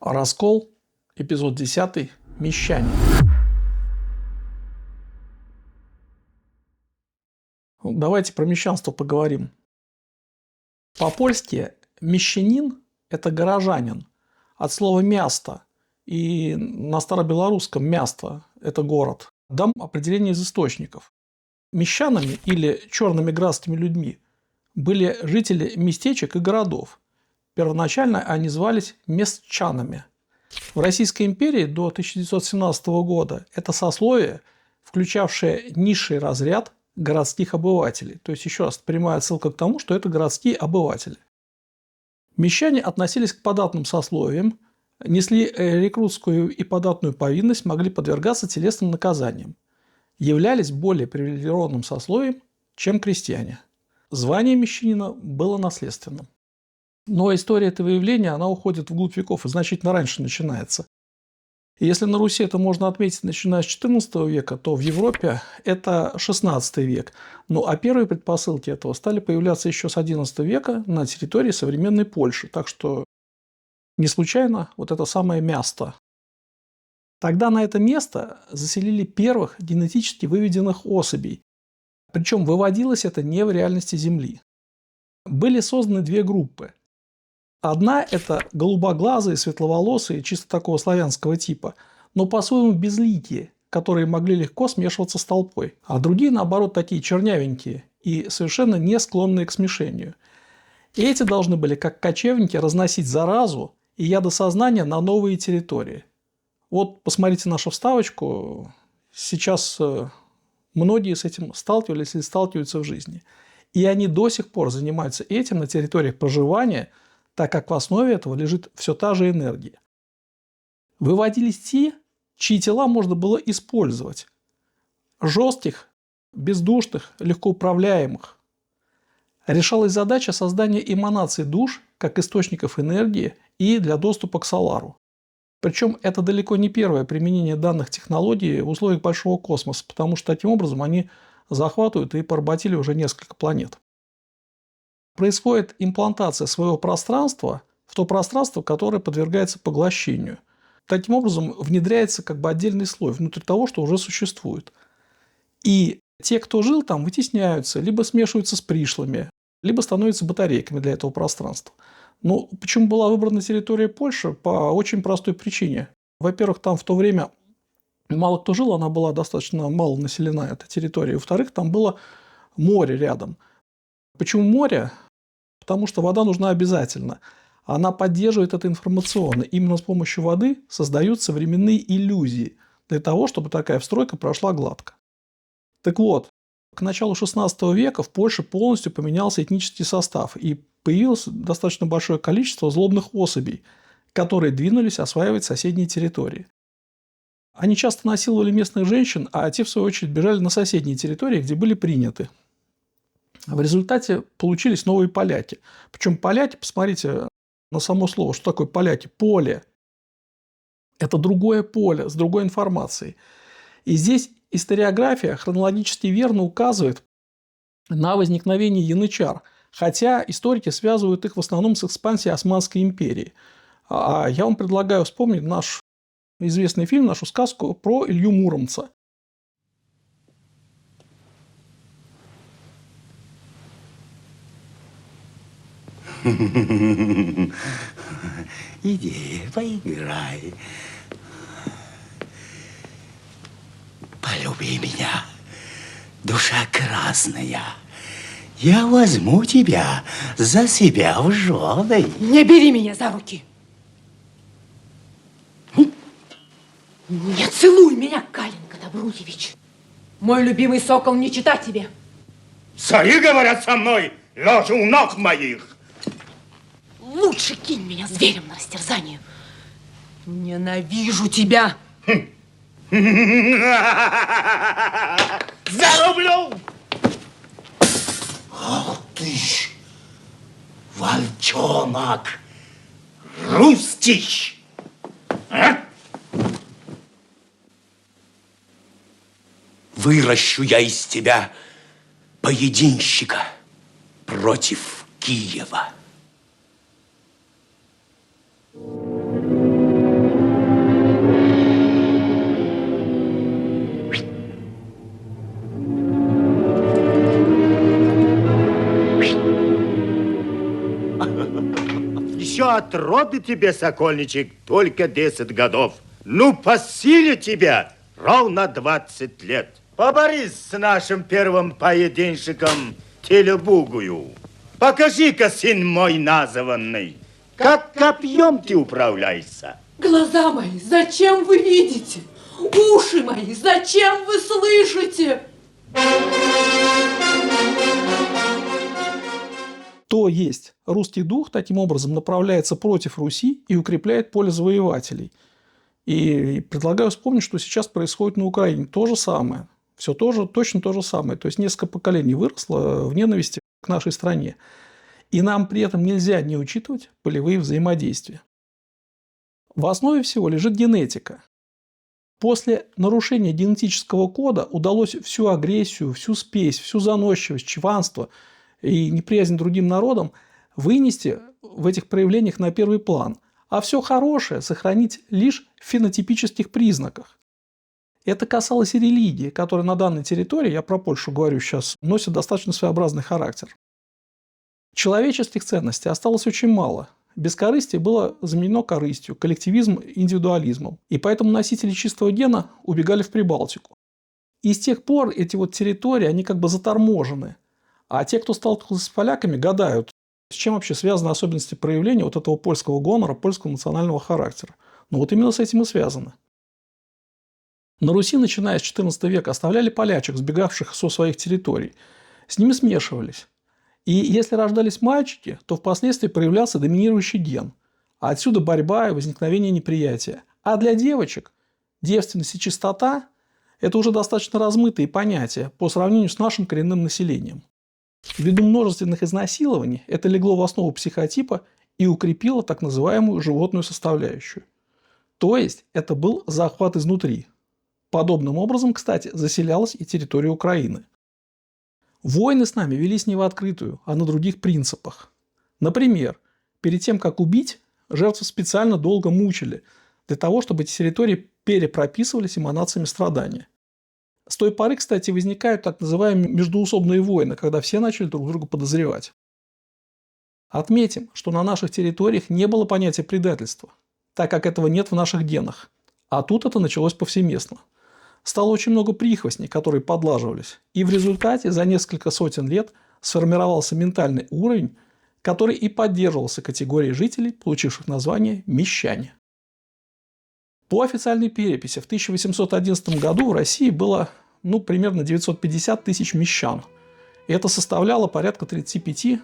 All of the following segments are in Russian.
Раскол, эпизод 10. Мещане. Давайте про мещанство поговорим. По-польски мещанин – это горожанин. От слова «място». И на старобелорусском «място» – это город. Дам определение из источников. Мещанами или черными градскими людьми были жители местечек и городов. Первоначально они звались местчанами. В Российской империи до 1917 года это сословие, включавшее низший разряд городских обывателей. То есть, еще раз, прямая отсылка к тому, что это городские обыватели. Мещане относились к податным сословиям, несли рекрутскую и податную повинность, могли подвергаться телесным наказаниям, являлись более привилегированным сословием, чем крестьяне. Звание мещанина было наследственным. Но история этого явления, она уходит вглубь веков и значительно раньше начинается. И если на Руси это можно отметить начиная с XIV века, то в Европе это XVI век. Ну а первые предпосылки этого стали появляться еще с XI века на территории современной Польши. Так что не случайно вот это самое место. Тогда на это место заселили первых генетически выведенных особей. Причем выводилось это не в реальности Земли. Были созданы две группы. Одна – это голубоглазые, светловолосые, чисто такого славянского типа, но по-своему безликие, которые могли легко смешиваться с толпой. А другие, наоборот, такие чернявенькие и совершенно не склонные к смешению. И эти должны были, как кочевники, разносить заразу и ядосознание на новые территории. Вот посмотрите нашу вставочку. Сейчас многие с этим сталкивались или сталкиваются в жизни. И они до сих пор занимаются этим на территориях проживания, так как в основе этого лежит все та же энергия. Выводились те, чьи тела можно было использовать. Жестких, бездушных, легко управляемых. Решалась задача создания эманаций душ как источников энергии и для доступа к солару. Причем это далеко не первое применение данных технологий в условиях большого космоса, потому что таким образом они захватывают и поработили уже несколько планет. Происходит имплантация своего пространства в то пространство, которое подвергается поглощению. Таким образом, внедряется как бы отдельный слой внутри того, что уже существует. И те, кто жил там, вытесняются, либо смешиваются с пришлыми, либо становятся батарейками для этого пространства. Но почему была выбрана территория Польши? По очень простой причине. Во-первых, там в то время мало кто жил, она была достаточно мало населена, эта территория. Во-вторых, там было море рядом. Почему море? Потому что вода нужна обязательно. Она поддерживает это информационно. Именно с помощью воды создаются временные иллюзии для того, чтобы такая встройка прошла гладко. Так вот, к началу XVI века в Польше полностью поменялся этнический состав, и появилось достаточно большое количество злобных особей, которые двинулись осваивать соседние территории. Они часто насиловали местных женщин, а те, в свою очередь, бежали на соседние территории, где были приняты. В результате получились новые поляки. Причем поляки, посмотрите на само слово, что такое поляки. Поле. Это другое поле с другой информацией. И здесь историография хронологически верно указывает на возникновение янычар, хотя историки связывают их в основном с экспансией Османской империи. А я вам предлагаю вспомнить наш известный фильм, нашу сказку про Илью Муромца. Иди, поиграй. Полюби меня, душа красная. Я возьму тебя за себя в жены. Не бери меня за руки. Не целуй меня, Каленька Добрутьевич. Мой любимый сокол не чита тебе. Цари говорят со мной, лежа у ног моих. Лучше кинь меня зверем на растерзание. Ненавижу тебя. Зарублю! Ах ты ж, волчонок, русский! А? Выращу я из тебя поединщика против Киева. от роду тебе, сокольничек, только 10 годов. Ну, по силе тебя ровно 20 лет. Поборись с нашим первым поединщиком Телебугую. Покажи-ка, сын мой названный, как копьем ты управляешься. Глаза мои, зачем вы видите? Уши мои, зачем вы слышите? То есть русский дух таким образом направляется против Руси и укрепляет поле завоевателей. И предлагаю вспомнить, что сейчас происходит на Украине. То же самое. Все точно то же самое. То есть несколько поколений выросло в ненависти к нашей стране. И нам при этом нельзя не учитывать полевые взаимодействия. В основе всего лежит генетика. После нарушения генетического кода удалось всю агрессию, всю спесь, всю заносчивость, чванство и неприязнь к другим народам вынести в этих проявлениях на первый план, а все хорошее сохранить лишь в фенотипических признаках. Это касалось и религии, которая на данной территории, я про Польшу говорю сейчас, носит достаточно своеобразный характер. Человеческих ценностей осталось очень мало. Бескорыстие было заменено корыстью, коллективизм – индивидуализмом. И поэтому носители чистого гена убегали в Прибалтику. И с тех пор эти вот территории, они как бы заторможены. А те, кто сталкивался с поляками, гадают, с чем вообще связаны особенности проявления вот этого польского гонора, польского национального характера. Ну вот именно с этим и связано. На Руси, начиная с XIV века, оставляли полячек, сбегавших со своих территорий. С ними смешивались. И если рождались мальчики, то впоследствии проявлялся доминирующий ген. А отсюда борьба и возникновение неприятия. А для девочек девственность и чистота – это уже достаточно размытые понятия по сравнению с нашим коренным населением. Ввиду множественных изнасилований это легло в основу психотипа и укрепило так называемую животную составляющую. То есть это был захват изнутри. Подобным образом, кстати, заселялась и территория Украины. Войны с нами велись не в открытую, а на других принципах. Например, перед тем, как убить, жертву специально долго мучили, для того, чтобы эти территории перепрописывались эманациями страдания. С той поры, кстати, возникают так называемые междоусобные войны, когда все начали друг друга подозревать. Отметим, что на наших территориях не было понятия предательства, так как этого нет в наших генах. А тут это началось повсеместно. Стало очень много прихвостней, которые подлаживались. И в результате за несколько сотен лет сформировался ментальный уровень, который и поддерживался категорией жителей, получивших название «мещане». По официальной переписи в 1811 году в России было примерно 950 тысяч мещан. И это составляло порядка 35%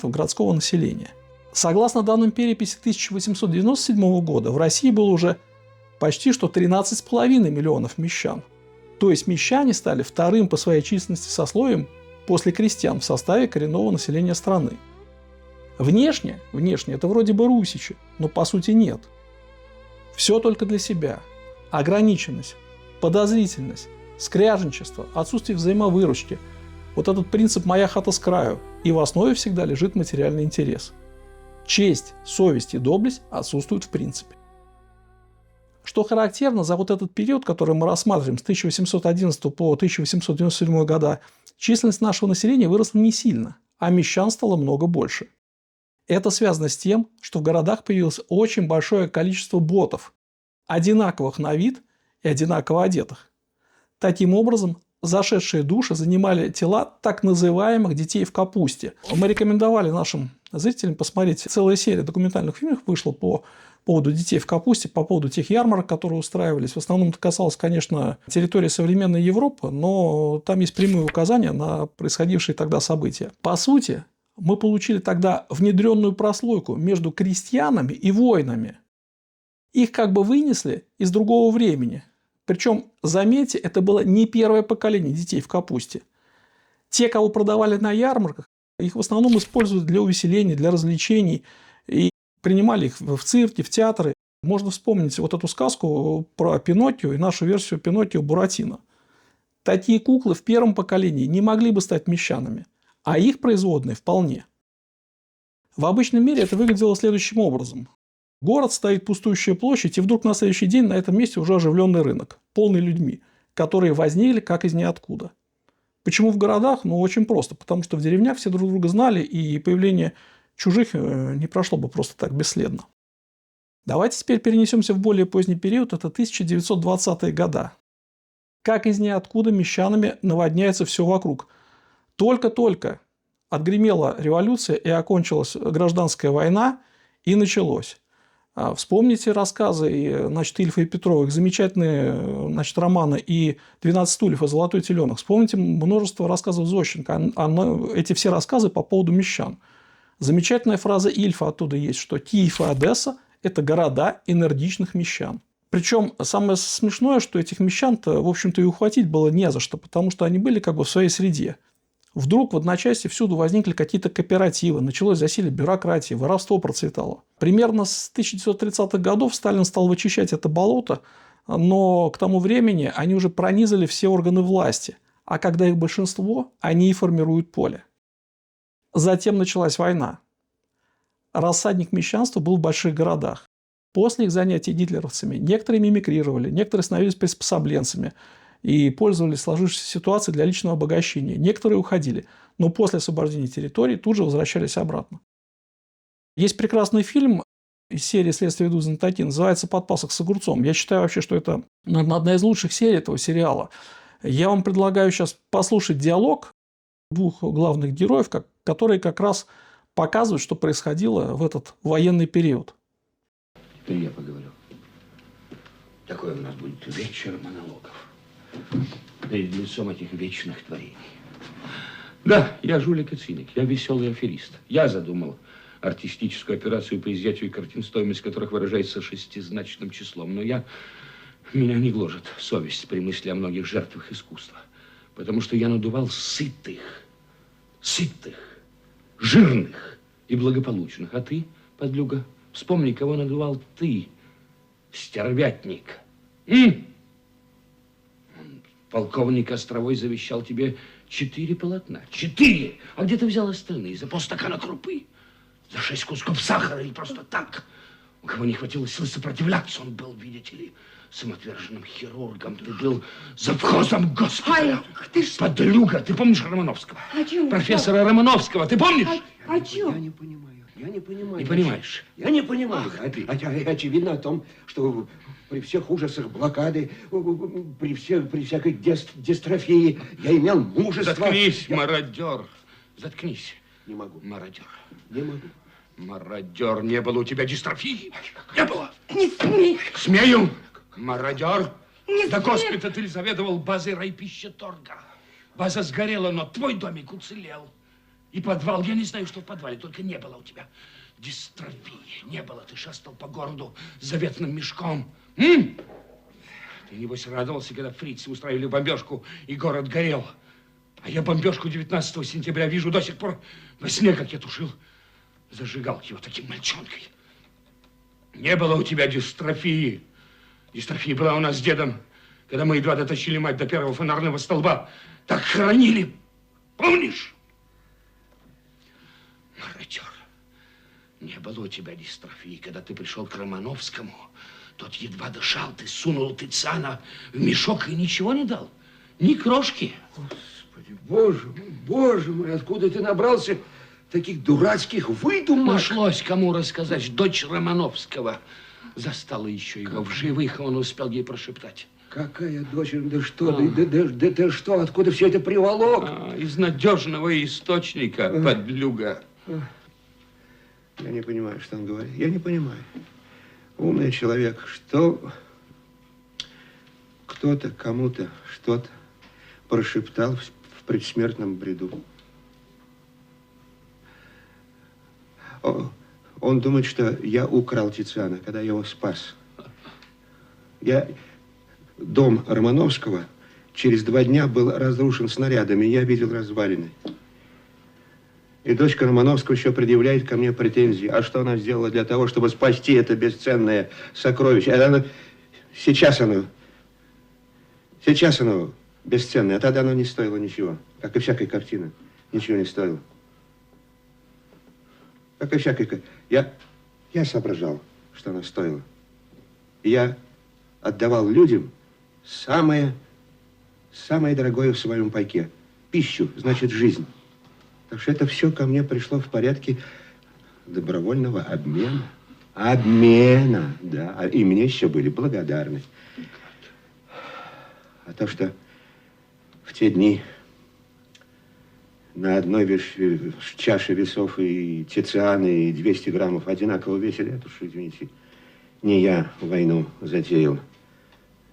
городского населения. Согласно данным переписи 1897 года, в России было уже почти что 13,5 миллионов мещан. То есть мещане стали вторым по своей численности сословием после крестьян в составе коренного населения страны. Внешне это вроде бы русичи, но по сути нет. Все только для себя. Ограниченность, подозрительность, скряжничество, отсутствие взаимовыручки. Вот этот принцип «моя хата с краю». И в основе всегда лежит материальный интерес. Честь, совесть и доблесть отсутствуют в принципе. Что характерно, за вот этот период, который мы рассматриваем с 1811 по 1897 года, численность нашего населения выросла не сильно, а мещан стало много больше. Это связано с тем, что в городах появилось очень большое количество ботов, одинаковых на вид и одинаково одетых. Таким образом, зашедшие души занимали тела так называемых детей в капусте. Мы рекомендовали нашим зрителям посмотреть, целая серия документальных фильмов вышла по поводу детей в капусте, по поводу тех ярмарок, которые устраивались. В основном это касалось, конечно, территории современной Европы, но там есть прямые указания на происходившие тогда события. По сути, мы получили тогда внедренную прослойку между крестьянами и воинами. Их как бы вынесли из другого времени. Причем, заметьте, это было не первое поколение детей в капусте. Те, кого продавали на ярмарках, их в основном используют для увеселений, для развлечений. И принимали их в цирке, в театры. Можно вспомнить вот эту сказку про Пиноккио и нашу версию Пиноккио Буратино. Такие куклы в первом поколении не могли бы стать мещанами, а их производные вполне. В обычном мире это выглядело следующим образом. Город, стоит пустующая площадь, и вдруг на следующий день на этом месте уже оживленный рынок, полный людьми, которые возникли как из ниоткуда. Почему в городах? Очень просто. Потому что в деревнях все друг друга знали, и появление чужих не прошло бы просто так бесследно. Давайте теперь перенесемся в более поздний период, это 1920-е годы. Как из ниоткуда мещанами наводняется все вокруг. Только-только отгремела революция и окончилась гражданская война, и началось. Вспомните рассказы Ильфа и Петрова, их замечательные романы и «12 стульев» и «Золотой теленок». Вспомните множество рассказов Зощенко. Эти все рассказы по поводу мещан. Замечательная фраза Ильфа оттуда есть, что Киев и Одесса – это города энергичных мещан. Причем самое смешное, что этих мещан-то, в общем-то, и ухватить было не за что, потому что они были в своей среде. Вдруг в одночасье всюду возникли какие-то кооперативы, началось засилие бюрократии, воровство процветало. Примерно с 1930-х годов Сталин стал вычищать это болото, но к тому времени они уже пронизали все органы власти, а когда их большинство, они и формируют поле. Затем началась война. Рассадник мещанства был в больших городах. После их занятий гитлеровцами некоторые мимикрировали, некоторые становились приспособленцами и пользовались сложившейся ситуацией для личного обогащения. Некоторые уходили, но после освобождения территорий тут же возвращались обратно. Есть прекрасный фильм из серии «Следствие ведут знатоки», называется «Подпасок с огурцом». Я считаю вообще, что это, наверное, одна из лучших серий этого сериала. Я вам предлагаю сейчас послушать диалог двух главных героев, которые как раз показывают, что происходило в этот военный период. Теперь я поговорю. Такой у нас будет вечер монологов. Перед лицом этих вечных творений. Да, я жулик и циник, я веселый аферист. Я задумал артистическую операцию по изъятию картин, стоимость которых выражается шестизначным числом. Но меня не гложет совесть при мысли о многих жертвах искусства. Потому что я надувал сытых, жирных и благополучных. А ты, подлюга, вспомни, кого надувал ты, стервятник. Полковник Островой завещал тебе 4 полотна. 4! А где ты взял остальные? За полстакана крупы? За 6 кусков сахара или просто так? У кого не хватило сил сопротивляться, он был, видите ли, самоотверженным хирургом. Ты был завхозом госпиталя. Ты ж... Подлюга, ты помнишь Романовского? О чем? Профессора Романовского, ты помнишь? О чем? Я не понимаю. Не понимаешь? Я не понимаю. Ах, Очевидно о том, что при всех ужасах блокады, при всякой дистрофии я имел мужество... Заткнись, мародер. Заткнись. Не могу. Мародер. Не могу. Мародер, не было у тебя дистрофии? Не было. Не смей. Смею. Мародер. Не Да смей. госпиталь заведовал базой райпищеторга. База сгорела, но твой домик уцелел. И подвал, я не знаю, что в подвале, только не было у тебя дистрофии. Не было, ты шастал по городу с заветным мешком. Ты, небось, радовался, когда фрицы устроили бомбежку, и город горел. А я бомбежку 19 сентября вижу до сих пор во сне, как я тушил зажигалки вот таким мальчонкой. Не было у тебя дистрофии. Дистрофия была у нас с дедом, когда мы едва дотащили мать до первого фонарного столба. Так хоронили. Помнишь? Мародер, не было у тебя дистрофии, когда ты пришел к Романовскому. Тот едва дышал, ты сунул Тыцана в мешок и ничего не дал. Ни крошки. Господи, боже мой, откуда ты набрался таких дурацких выдумок? Нашлось кому рассказать. Дочь Романовского застала еще его в живых, и он успел ей прошептать. Какая дочь? Да что ты что? Откуда все это приволок? Из надежного источника, подлюга. Я не понимаю, что он говорит. Я не понимаю. Умный человек, что кто-то кому-то что-то прошептал в предсмертном бреду. Он думает, что я украл Тициана, когда я его спас. Дом Романовского через 2 дня был разрушен снарядами. Я видел развалины. И дочка Романовского еще предъявляет ко мне претензии. А что она сделала для того, чтобы спасти это бесценное сокровище? Сейчас оно бесценное, а тогда оно не стоило ничего. Как и всякая картина. Ничего не стоило. Как и всякая... Я соображал, что она стоила. И я отдавал людям самое дорогое в своем пайке. Пищу, значит, жизнь. Так что это все ко мне пришло в порядке добровольного обмена. Обмена, да. И мне еще были благодарны. А то, что в те дни на одной чаше весов и Тициан, и 200 граммов одинаково весили, это уж, извините, не я войну затеял.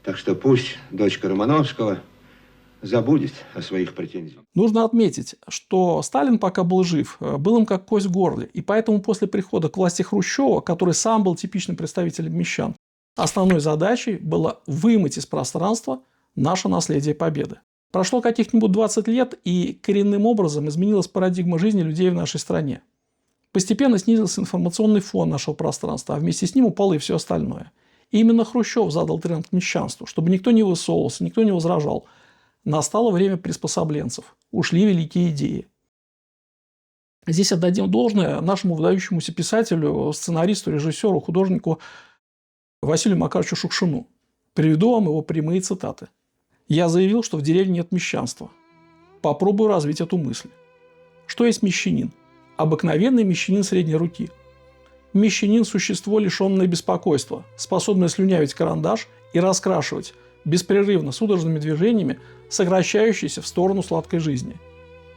Так что пусть дочка Романовского забудет о своих претензиях. Нужно отметить, что Сталин, пока был жив, был им как кость в горле. И поэтому после прихода к власти Хрущева, который сам был типичным представителем мещан, основной задачей было вымыть из пространства наше наследие победы. Прошло каких-нибудь 20 лет, и коренным образом изменилась парадигма жизни людей в нашей стране. Постепенно снизился информационный фон нашего пространства, а вместе с ним упало и все остальное. И именно Хрущев задал тренд к мещанству, чтобы никто не высовывался, никто не возражал. Настало время приспособленцев. Ушли великие идеи. Здесь отдадим должное нашему выдающемуся писателю, сценаристу, режиссеру, художнику Василию Макаровичу Шукшину. Приведу вам его прямые цитаты. «Я заявил, что в деревне нет мещанства. Попробую развить эту мысль. Что есть мещанин? Обыкновенный мещанин средней руки. Мещанин – существо, лишенное беспокойства, способное слюнявить карандаш и раскрашивать, беспрерывно, судорожными движениями, сокращающийся в сторону сладкой жизни.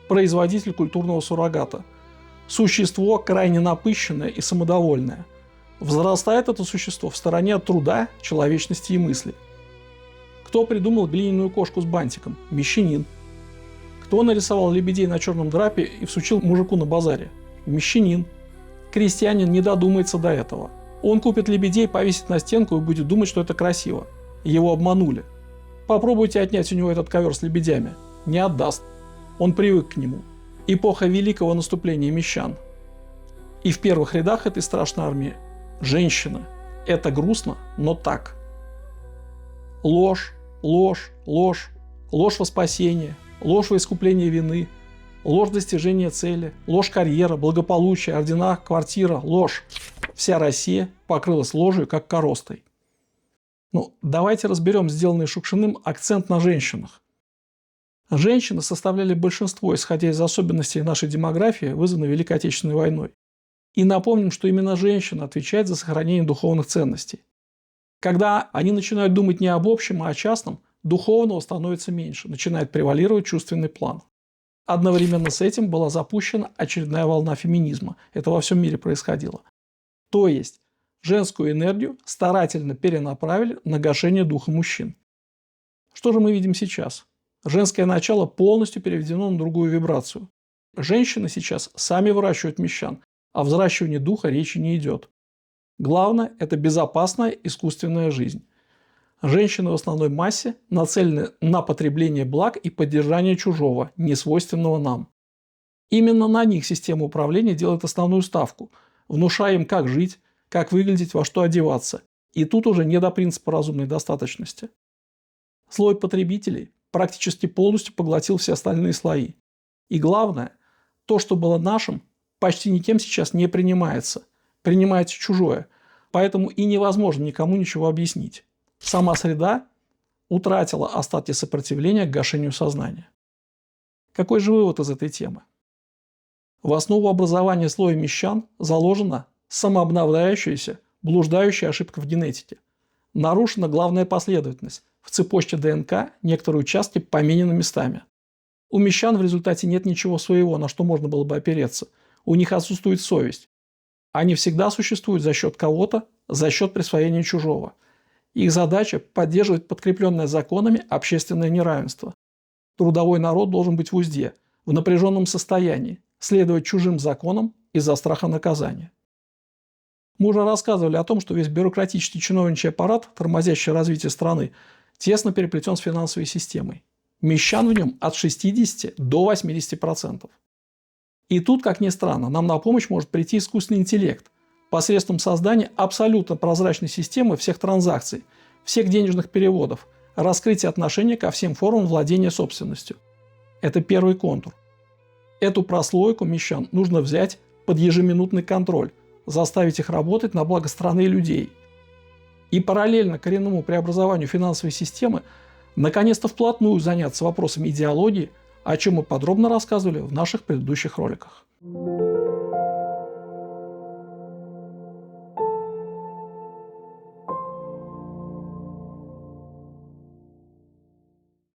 Производитель культурного суррогата. Существо крайне напыщенное и самодовольное. Взрастает это существо в стороне от труда, человечности и мысли. Кто придумал глиняную кошку с бантиком? Мещанин. Кто нарисовал лебедей на черном драпе и всучил мужику на базаре? Мещанин. Крестьянин не додумается до этого. Он купит лебедей, повесит на стенку и будет думать, что это красиво. Его обманули. Попробуйте отнять у него этот ковер с лебедями. Не отдаст. Он привык к нему. Эпоха великого наступления мещан. И в первых рядах этой страшной армии женщины. Это грустно, но так. Ложь, ложь, ложь. Ложь во спасение. Ложь во искупление вины. Ложь достижения цели. Ложь карьера, благополучие, ордена, квартира. Ложь. Вся Россия покрылась ложью, как коростой. Давайте разберем сделанный Шукшиным акцент на женщинах. Женщины составляли большинство, исходя из особенностей нашей демографии, вызванной Великой Отечественной войной. И напомним, что именно женщина отвечает за сохранение духовных ценностей. Когда они начинают думать не об общем, а о частном, духовного становится меньше, начинает превалировать чувственный план. Одновременно с этим была запущена очередная волна феминизма. Это во всем мире происходило. То есть женскую энергию старательно перенаправили на гашение духа мужчин. Что же мы видим сейчас? Женское начало полностью переведено на другую вибрацию. Женщины сейчас сами выращивают мещан, о взращивании духа речи не идет. Главное – это безопасная искусственная жизнь. Женщины в основной массе нацелены на потребление благ и поддержание чужого, несвойственного нам. Именно на них система управления делает основную ставку, внушая им, как жить, как выглядеть, во что одеваться. И тут уже не до принципа разумной достаточности. Слой потребителей практически полностью поглотил все остальные слои. И главное, то, что было нашим, почти никем сейчас не принимается. Принимается чужое. Поэтому и невозможно никому ничего объяснить. Сама среда утратила остатки сопротивления к гашению сознания. Какой же вывод из этой темы? В основу образования слоя мещан заложена самообновляющаяся, блуждающая ошибка в генетике. Нарушена главная последовательность. В цепочке ДНК некоторые участки поменены местами. У мещан в результате нет ничего своего, на что можно было бы опереться. У них отсутствует совесть. Они всегда существуют за счет кого-то, за счет присвоения чужого. Их задача – поддерживать подкрепленное законами общественное неравенство. Трудовой народ должен быть в узде, в напряженном состоянии, следовать чужим законам из-за страха наказания. Мы уже рассказывали о том, что весь бюрократический чиновничий аппарат, тормозящий развитие страны, тесно переплетен с финансовой системой. Мещан в нем от 60 до 80%. И тут, как ни странно, нам на помощь может прийти искусственный интеллект посредством создания абсолютно прозрачной системы всех транзакций, всех денежных переводов, раскрытия отношения ко всем формам владения собственностью. Это первый контур. Эту прослойку мещан нужно взять под ежеминутный контроль, заставить их работать на благо страны и людей. И параллельно коренному преобразованию финансовой системы наконец-то вплотную заняться вопросами идеологии, о чем мы подробно рассказывали в наших предыдущих роликах.